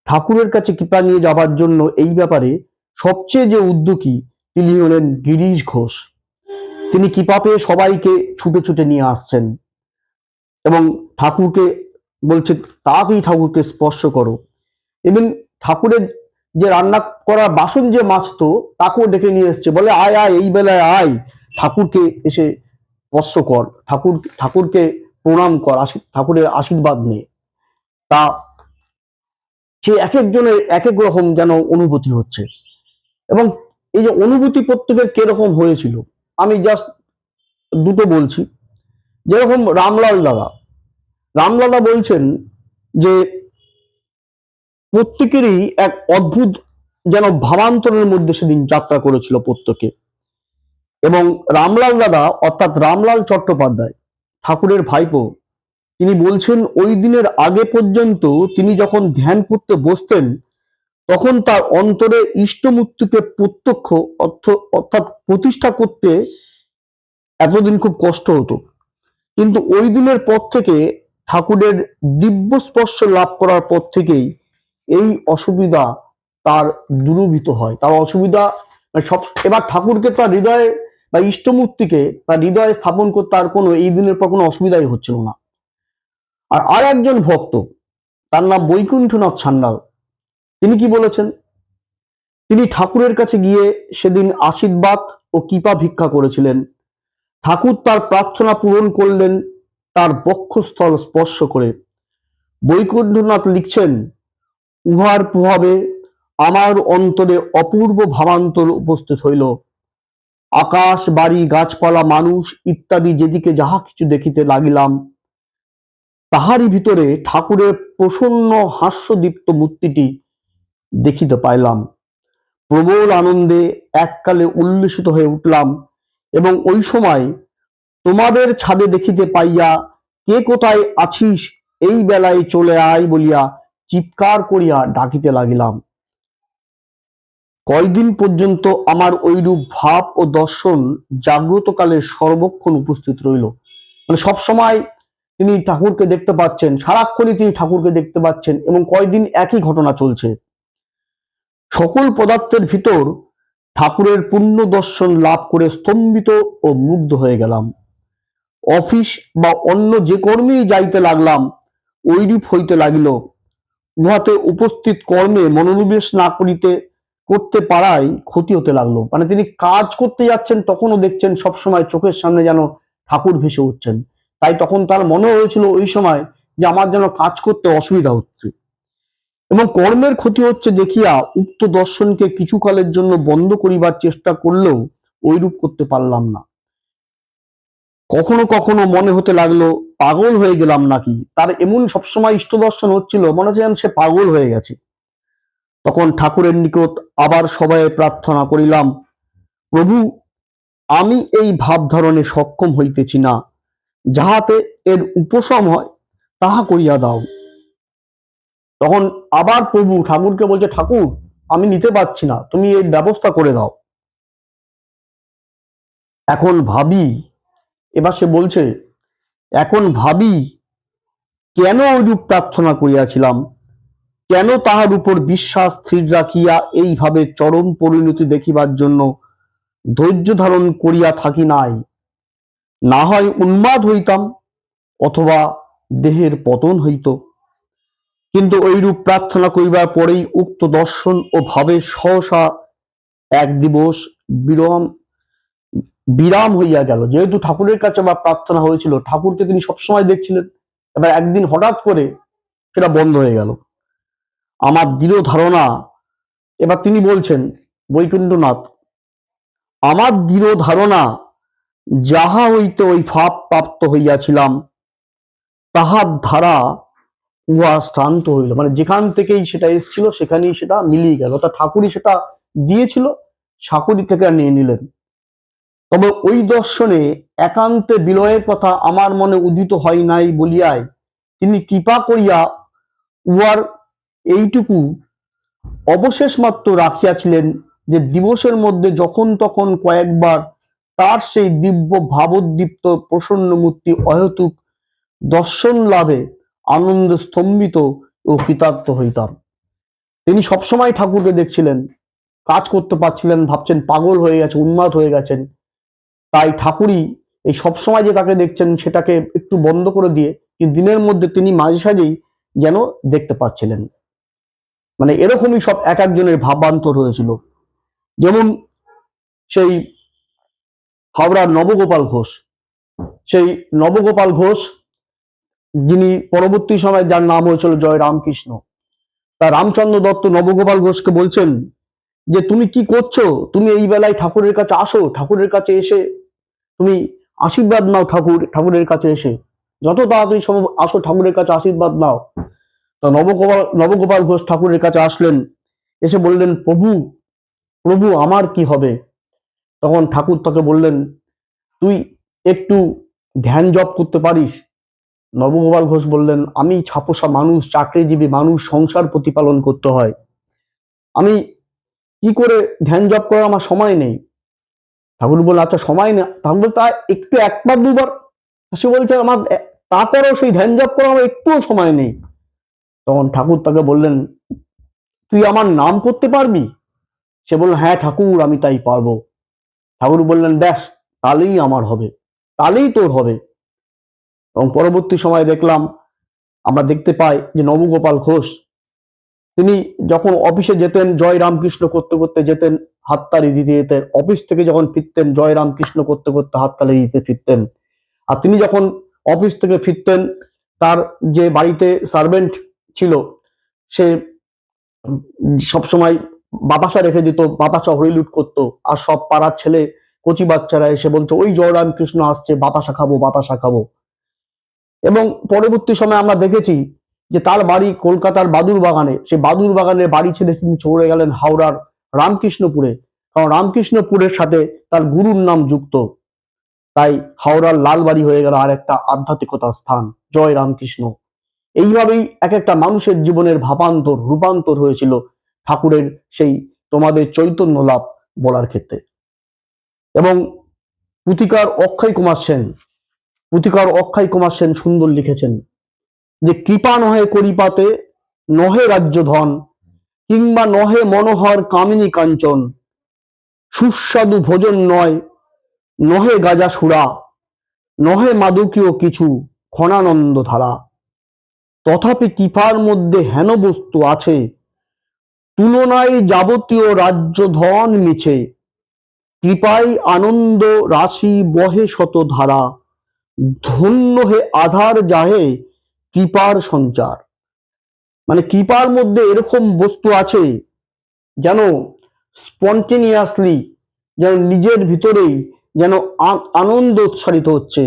Speaker 1: ঠাকুরের কাছে কৃপা নিয়ে যাবার জন্য। এই ব্যাপারে সবচেয়ে যে উদ্যোগী তিনি হলেন গিরিশ ঘোষ। তিনি কৃপা পেয়ে সবাইকে ছুটে ছুটে নিয়ে আসছেন এবং ঠাকুরকে বলছে তাড়াতাড়ি ঠাকুরকে স্পর্শ করো। এবং ঠাকুরের যে রান্না করা বাসন যে মাজতো তাকেও ডেকে নিয়ে এসছে, বলে আয় আয় এই বেলায় আয়, ঠাকুরকে এসে স্পর্শ কর, ঠাকুরকে প্রণাম কর, ঠাকুরের আশীর্বাদ নে। তা সে এক একজনের এক এক রকম যেন অনুভূতি হচ্ছে এবং এই যে অনুভূতি প্রত্যেকের কিরকম হয়েছিল আমি জাস্ট দুটো বলছি। যেরকম রামলাল দাদা বলছেন যে প্রত্যেকেরই এক অদ্ভুত যেন ভাবান্তরের মধ্যে সেদিন যাত্রা করেছিল প্রত্যেকে। এবং রামলাল দাদা অর্থাৎ রামলাল চট্টোপাধ্যায় ঠাকুরের ভাইপো, তিনি বলছেন ওই দিনের আগে পর্যন্ত তিনি যখন ধ্যান করতে বসতেন তখন তার অন্তরে ইষ্টমূর্তিকে প্রত্যক্ষ অর্থাৎ প্রতিষ্ঠা করতে এতদিন খুব কষ্ট হতো, কিন্তু ওই দিনের পর থেকে ঠাকুরের দিব্য স্পর্শ লাভ করার পর থেকেই এই অসুবিধা তার দূরীভূত হয়। তার অসুবিধা সব এবার ঠাকুরকে তার হৃদয়ে বা ইষ্টমূর্তিকে তার হৃদয়ে স্থাপন করতে আর কোনো এই দিনের পর কোনো অসুবিধাই হচ্ছিল না। আর একজন ভক্ত, তার নাম বৈকুণ্ঠনাথ সান্যাল, তিনি কি বলেছেন? তিনি ঠাকুরের কাছে গিয়ে সেদিন আশীর্বাদ ও কৃপা ভিক্ষা করেছিলেন। ঠাকুর তার প্রার্থনা পূরণ করলেন তার বক্ষস্থল স্পর্শ করে। বৈকুণ্ঠনাথ লিখছেন, উহার প্রভাবে আমার অন্তরে অপূর্ব ভাবান্তর উপস্থিত হইল। আকাশ বাড়ি গাছপালা মানুষ ইত্যাদি যেদিকে যাহা কিছু দেখিতে লাগিলাম, তাহারই ভিতরে ঠাকুরের প্রসন্ন হাস্যদীপ্ত মূর্তিটি দেখিতে পাইলাম। প্রবল আনন্দে এককালে উল্লসিত হয়ে উঠলাম এবং ওই সময় তোমাদের ছাদে দেখিতে পাইয়া কে কোথায় আছিস, এই বেলায় চলে আয় বলিয়া চিৎকার করিয়া ডাকিতে লাগিলাম। কয়দিন পর্যন্ত আমার ঐরূপ ভাব ও দর্শন জাগ্রত কালে সর্বক্ষণ উপস্থিত রইল। মানে সবসময় তিনি ঠাকুরকে দেখতে পাচ্ছেন, সারাক্ষণই তিনি ঠাকুরকে দেখতে পাচ্ছেন এবং কয়দিন একই ঘটনা চলছে। সকল পদার্থের ভিতর ঠাকুরের পূর্ণ দর্শন লাভ করে স্তম্ভিত ও মুগ্ধ হয়ে গেলাম। অফিস বা অন্য যে কর্মেই যাইতে লাগলাম ঐরূপ হইতে লাগিল। উহাতে উপস্থিত কর্মে মনোনিবেশ না করতে পারায় ক্ষতি হতে লাগলো। মানে তিনি কাজ করতে যাচ্ছেন তখনও দেখছেন সবসময় চোখের সামনে যেন ঠাকুর ভেসে উঠছেন, তাই তখন তার মনে হয়েছিল ওই সময় যে আমার যেন কাজ করতে অসুবিধা হচ্ছে এবং কর্মের ক্ষতি হচ্ছে দেখিয়া উক্ত দর্শনকে কিছুকালের জন্য বন্ধ করিবার চেষ্টা করলেও ঐরূপ করতে পারলাম না। কখনো কখনো মনে হতে লাগলো পাগল হয়ে গেলাম নাকি। তার এমন সবসময় ইষ্ট দর্শন হচ্ছিল, মনে হচ্ছে যেন সে পাগল হয়ে গেছে। তখন ঠাকুরের নিকট আবার সবাই প্রার্থনা করিলাম, প্রভু আমি এই ভাব ধারণে সক্ষম হইতেছি না, যাহাতে এর উপশম হয় তাহা করিয়া দাও। তখন আবার প্রভু ঠাকুরকে বলছে, ঠাকুর আমি নিতে পারছি না, তুমি এর ব্যবস্থা করে দাও। এখন ভাবি, এবার সে বলছে, এখন ভাবি কেন ওইরূপ প্রার্থনা করিয়াছিলাম, কেন তাহার উপর বিশ্বাস স্থির রাখিয়া এইভাবে চরম পরিণতি দেখিবার জন্য ধৈর্য ধারণ করিয়া থাকি নাই। না হয় উন্মাদ হইতাম অথবা দেহের পতন হইত। কিন্তু ঐরূপ প্রার্থনা করিবার পরেই উক্ত দর্শন ও ভাবে সহসা এক দিবস বিরাম হইয়া গেল। যেহেতু ঠাকুরের কাছে বা প্রার্থনা হয়েছিল, ঠাকুরকে তিনি সবসময় দেখছিলেন, এবার একদিন হঠাৎ করে সেটা বন্ধ হয়ে গেল। আমার দৃঢ় ধারণা, এবার তিনি বলছেন বৈকুণ্ঠনাথ, আমার দৃঢ় ধারণা যাহা হইতে ওই ভাব প্রাপ্ত হইয়াছিলাম তাহার ধারা উহা শ্রান্ত হইল। মানে যেখান থেকেই সেটা এসছিল সেখানেই সেটা মিলিয়ে গেল, অর্থাৎ ঠাকুরই সেটা দিয়েছিল, ঠাকুরই থেকে নিয়ে নিলেন। তবে ওই দর্শনে একান্তে বিলয়ের কথা আমার মনে উদিত হয় নাই বলিয়ায় তিনি কৃপা করিয়া উহার এইটুকু অবশেষ মাত্র রাখিয়াছিলেন যে দিবসের মধ্যে যখন তখন কয়েকবার তার সেই দিব্য ভাবোদ্দীপ্ত প্রসন্ন মূর্তি অহেতুক দর্শন লাভে আনন্দ স্তম্ভিত ও কৃতার্থ হইতাম। তিনি সবসময় ঠাকুরকে দেখছিলেন, কাজ করতে পারছিলেন, ভাবছেন পাগল হয়ে গেছে, উন্মাদ হয়ে গেছেন। তাই ঠাকুরই এই সবসময় যে তাকে দেখছেন সেটাকে একটু বন্ধ করে দিয়ে কিন্তু দিনের মধ্যে তিনি মাঝে সাঝেই যেন দেখতে পাচ্ছিলেন। মানে এরকমই সব এক একজনের ভাবান্তর হয়েছিল। যেমন সেই হাওড়ার নবগোপাল ঘোষ, সেই নবগোপাল ঘোষ যিনি পরবর্তী সময় যার নাম হয়েছিল জয় রামকৃষ্ণ, তা রামচন্দ্র দত্ত নবগোপাল ঘোষকে বলছেন যে তুমি কি করছো, তুমি এই বেলায় ঠাকুরের কাছে আসো, ঠাকুরের কাছে এসে তুমি আশীর্বাদ নাও, ঠাকুরের কাছে এসে যত তাড়াতাড়ি সম্ভব আসো, ঠাকুরের কাছে আশীর্বাদ নাও। তো নবগোপাল ঘোষ ঠাকুরের কাছে আসলেন, এসে বললেন প্রভু প্রভু আমার কি হবে? তখন ঠাকুর তাকে বললেন তুই একটু ধ্যান জপ করতে পারিস? নবগোপাল ঘোষ বললেন আমি ছাপোষা মানুষ, চাকরিজীবী মানুষ, সংসার প্রতিপালন করতে হয়, আমি কি করে ধ্যান জপ করার আমার সময় নেই। ঠাকুর বললেন আচ্ছা সময় না, ঠাকুর তা একটু একবার দুবার, সে বলছে আমার তা করো, সেই ধ্যান জপ করো, আমার একটুও সময় নেই। তখন ঠাকুর তাকে বললেন তুই আমার নাম করতে পারবি? সে বলল হ্যাঁ ঠাকুর আমি তাই পারবো। ঠাকুর বললেন ব্যাস, তাহলেই আমার হবে, তাহলেই তোর হবে। এবং পরবর্তী সময় দেখলাম, আমরা দেখতে পাই যে নবগোপাল ঘোষ তিনি যখন অফিসে যেতেন জয় রামকৃষ্ণ করতে করতে যেতেন, হাততালি দিতে যেতেন, অফিস থেকে যখন ফিরতেন জয় রামকৃষ্ণ করতে করতে হাততালি দিতে ফিরতেন। আর তিনি যখন অফিস থেকে ফিরতেন তার যে বাড়িতে সার্ভেন্ট ছিল সে সবসময় বাতাসা রেখে দিত, বাতাসা হরিলুট করতো, আর সব পাড়ার ছেলে কচি বাচ্চারা এসে বলতো ওই জয় রামকৃষ্ণ আসছে, বাতাসা খাবো বাতাসা খাবো। এবং পরবর্তী সময় আমরা দেখেছি যে তার বাড়ি কলকাতার বাদুর বাগানে, সেই বাদুর বাগানের বাড়ি ছেড়ে তিনি চলে গেলেন হাওড়ার রামকৃষ্ণপুরে, কারণ রামকৃষ্ণপুরের সাথে তার গুরুর নাম যুক্ত, তাই হাওড়ার লালবাড়ি হয়ে গেল আর একটা আধ্যাত্মিকতার স্থান, জয় রামকৃষ্ণ। এইভাবেই এক একটা মানুষের জীবনের ভাবান্তর রূপান্তর হয়েছিল ঠাকুরের সেই তোমাদের চৈতন্য লাভ বলার ক্ষেত্রে। এবং পুতিকার অক্ষয় কুমার সেন সুন্দর লিখেছেন যে কৃপা নহে করিপাতে, নহে রাজ্য ধন, কিংবা নহে মনোহর কামিনী কাঞ্চন, সুস্বাদু ভোজন নয়, নহে গাজা সুরা, নহে মাদকীয় কিছু ক্ষণানন্দ ধারা। তথাপি কৃপার মধ্যে হেন বস্তু আছে, তুলনায় যাবতীয় রাজ্য ধন মিছে, কৃপায় আনন্দ রাশি বহে শত ধারা, ধন্য হে আধার যাহে কৃপার সঞ্চার। মানে কৃপার মধ্যে এরকম বস্তু আছে যেন স্পন্টেনিয়াসলি, যেন নিজের ভিতরেই যেন আনন্দ উৎসারিত হচ্ছে,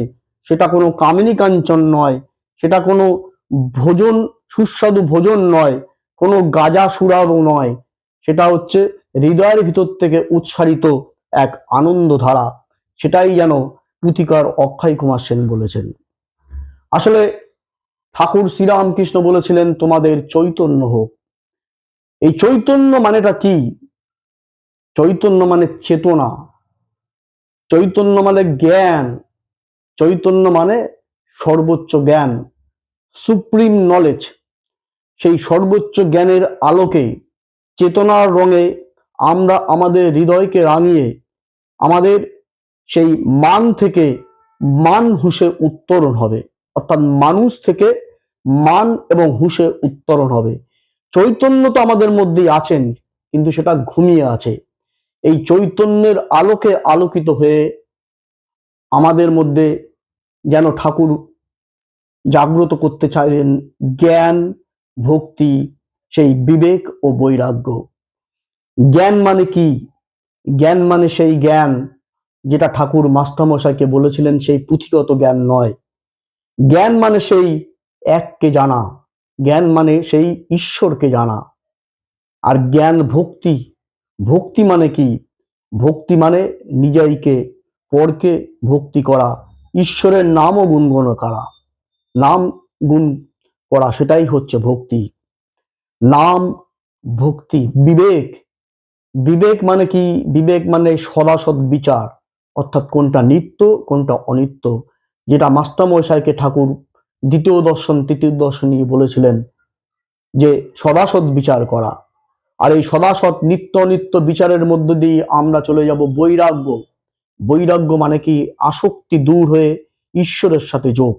Speaker 1: সেটা কোনো কামিনী কাঞ্চন নয়, সেটা কোনো ভোজন সুস্বাদু ভোজন নয়, কোনো গাজা সুরাও নয়, সেটা হচ্ছে হৃদয়ের ভিতর থেকে উৎসারিত এক আনন্দ ধারা। সেটাই যেন পুতিকার অক্ষয় কুমার সেন বলেছেন। আসলে ঠাকুর শ্রীরামকৃষ্ণ বলেছিলেন তোমাদের চৈতন্য হোক। এই চৈতন্য মানেটা কি? চৈতন্য মানে চেতনা, চৈতন্য মানে জ্ঞান, চৈতন্য মানে সর্বোচ্চ জ্ঞান, সুপ্রিম নলেজ। সেই সর্বোচ্চ জ্ঞানের আলোকে চেতনার রঙে আমরা আমাদের হৃদয়কে রাঙিয়ে আমাদের সেই মান থেকে মান হুঁশে উত্তরণ হবে, অর্থাৎ মানুষ থেকে মান এবং হুঁশে উত্তরণ হবে। চৈতন্য তো আমাদের মধ্যেই আছেন, কিন্তু সেটা ঘুমিয়ে আছে। এই চৈতন্যের আলোকে আলোকিত হয়ে আমাদের মধ্যে যেন ঠাকুর জাগ্রত করতে চাইলেন জ্ঞান, ভক্তি, সেই বিবেক ও বৈরাগ্য। জ্ঞান মানে কি? জ্ঞান মানে সেই জ্ঞান যেটা ঠাকুর মাস্টারমশাইকে বলেছিলেন সেই পুঁথিগত জ্ঞান নয়। জ্ঞান মানে সেই এককে জানা, জ্ঞান মানে সেই ঈশ্বরকে জানা। আর জ্ঞান ভক্তি, ভক্তি মানে কি? ভক্তি মানে নিজেকে পরকে ভক্তি করা, ঈশ্বরের নামও গুণগান করা, নাম গুণ করা, সেটাই হচ্ছে ভক্তি। নাম, ভক্তি, বিবেক। বিবেক মানে কি? বিবেক মানে সদাসৎ বিচার, অর্থাৎ কোনটা নিত্য কোনটা অনিত্য, যেটা মাস্টারমশাইকে ঠাকুর দ্বিতীয় দর্শন তৃতীয় দর্শনী বলেছিলেন যে সদাসৎ বিচার করা। আর এই সদাসৎ নিত্য অনিত্য বিচারের মধ্য দিয়ে আমরা চলে যাব বৈরাগ্য। বৈরাগ্য মানে কি? আসক্তি দূর হয়ে ঈশ্বরের সাথে যোগ।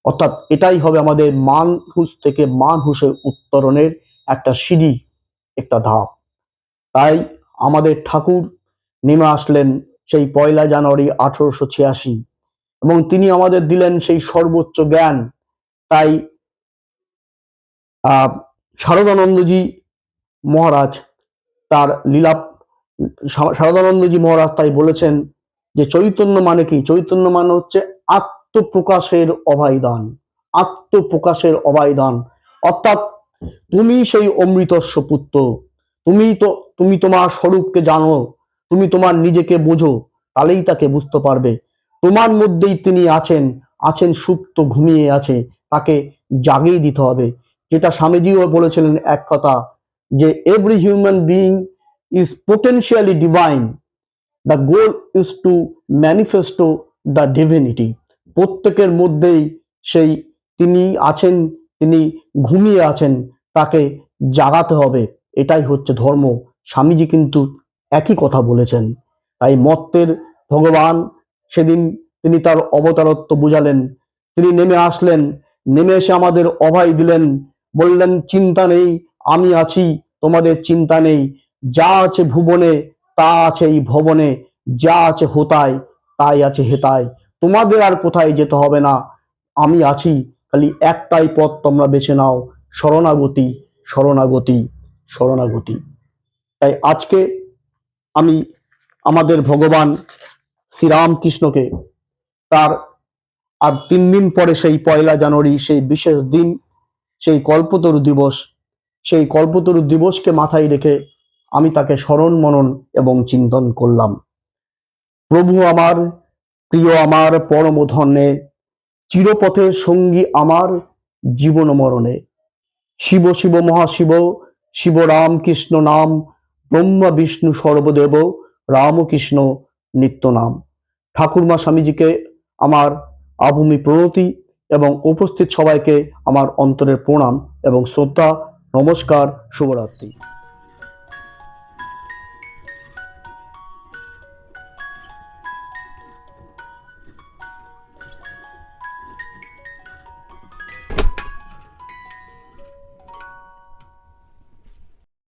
Speaker 1: অর্থাৎ এটাই হবে আমাদের মানহুস থেকে মানহুসে উত্তরণের একটা সিঁড়ি, একটা ধাপ। তাই আমাদের ঠাকুর নেমে আসলেন সেই 1 জানুয়ারি 1886, এবং তিনি আমাদের দিলেন সেই সর্বোচ্চ জ্ঞান। তাই শারদানন্দজি মহারাজ তার লীলা, শারদানন্দজি মহারাজ তাই বলেছেন যে চৈতন্য মানে কি? চৈতন্য মানে হচ্ছে আত্মপ্রকাশের অভয়দান, আত্মপ্রকাশের অভয়দান। অর্থাৎ তুমি সেই অমৃতস্ব পুত্র, তুমি তোমার স্বরূপকে জানো, তুমি তোমার নিজেকে বোঝো, তাহলেই তাকে বুঝতে পারবে। তোমার মধ্যেই তিনি আছেন, আছেন সুপ্ত, ঘুমিয়ে আছে, তাকে জাগিয়ে দিতে হবে। যেটা স্বামীজিও বলেছিলেন এক কথা, যে every human being is potentially divine, the goal is to manifesto the divinity. প্রত্যেকের মধ্যেই সেই তিনি আছেন, তিনি ঘুমিয়ে আছেন, তাকে জাগাতে হবে, এটাই হচ্ছে ধর্ম। স্বামীজি কিন্তু একই কথা বলেছেন। তাই মর্তের ভগবান সেদিন তিনি তার অবতারত্ব বুঝালেন, তিনি নেমে আসলেন, নেমে এসে আমাদের অভয় দিলেন, বললেন চিন্তা নেই, আমি আছি, তোমাদের চিন্তা নেই। যা আছে ভুবনে তা আছে এই ভবনে, যা আছে হোতায় তাই আছে হেতায়। তোমাদের আর কোথায় যেতে হবে না, আমি আছি, খালি একটাই পথ তোমরা বেছে নাও, শরণাগতি, শরণাগতি, শরণাগতি। তাই আজকে আমি আমাদের ভগবান শ্রীরামকৃষ্ণকে তার আর 3 দিন পরে সেই 1 জানুয়ারি, সেই বিশেষ দিন, সেই কল্পতরু দিবস, সেই কল্পতরু দিবসকে মাথায় রেখে আমি তাকে স্মরণ মনন এবং চিন্তন করলাম। প্রভু আমার, প্রিয় আমার, পরম ধন্যে, চিরপথের সঙ্গী আমার জীবন মরণে। শিব শিব মহাশিব, শিব রামকৃষ্ণ নাম, ব্রহ্মা বিষ্ণু সর্বদেব, রামকৃষ্ণ নিত্য নাম। ঠাকুরমা স্বামীজিকে আমার আভূমি প্রণতি এবং উপস্থিত সবাইকে আমার অন্তরের প্রণাম এবং শ্রদ্ধা, নমস্কার, শুভরাত্রি।